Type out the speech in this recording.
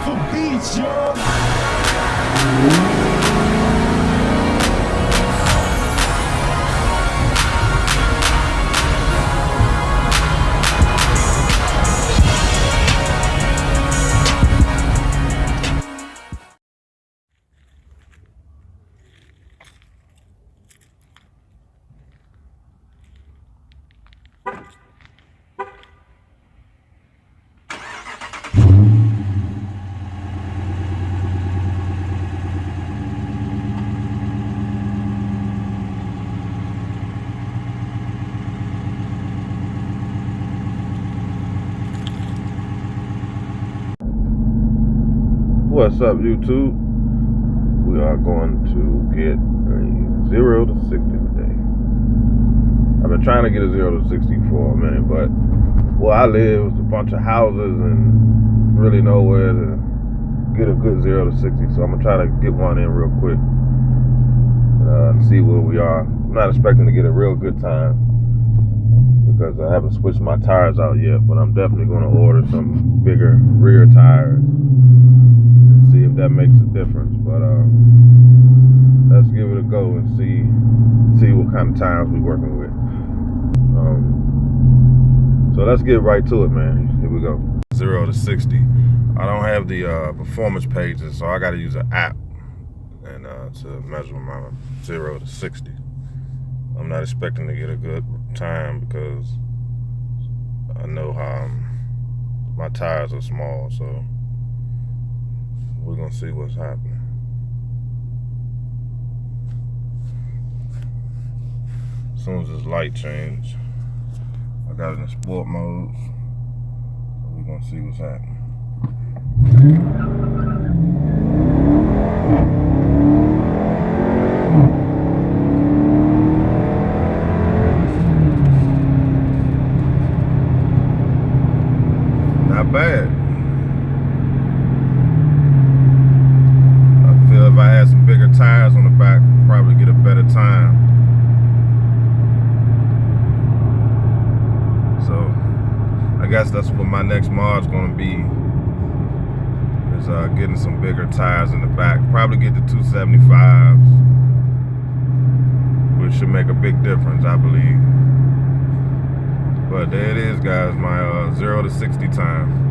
for beats, y'all. What's up, YouTube? We are going to get a 0 to 60 today. I've been trying to get a 0 to 60 for a minute, but where I live is a bunch of houses and really nowhere to get a good 0 to 60. So I'm gonna try to get one in real quick and see where we are. I'm not expecting to get a real good time because I haven't switched my tires out yet, but I'm definitely going to order some bigger rear tires. See if that makes a difference, but let's give it a go and see what kind of times we're working with. So let's get right to it, man. Here we go. 0 to 60. I don't have the performance pages, so I got to use an app and to measure my 0 to 60. I'm not expecting to get a good time because I know how my tires are small, so we're gonna see what's happening. As soon as this light change, I got it in sport mode, so we're gonna see what's happening. Not bad. If I had some bigger tires on the back, probably get a better time. So I guess that's what my next mod's gonna be, is getting some bigger tires in the back. Probably get the 275s, which should make a big difference, I believe. But there it is, guys, my 0 to 60 time.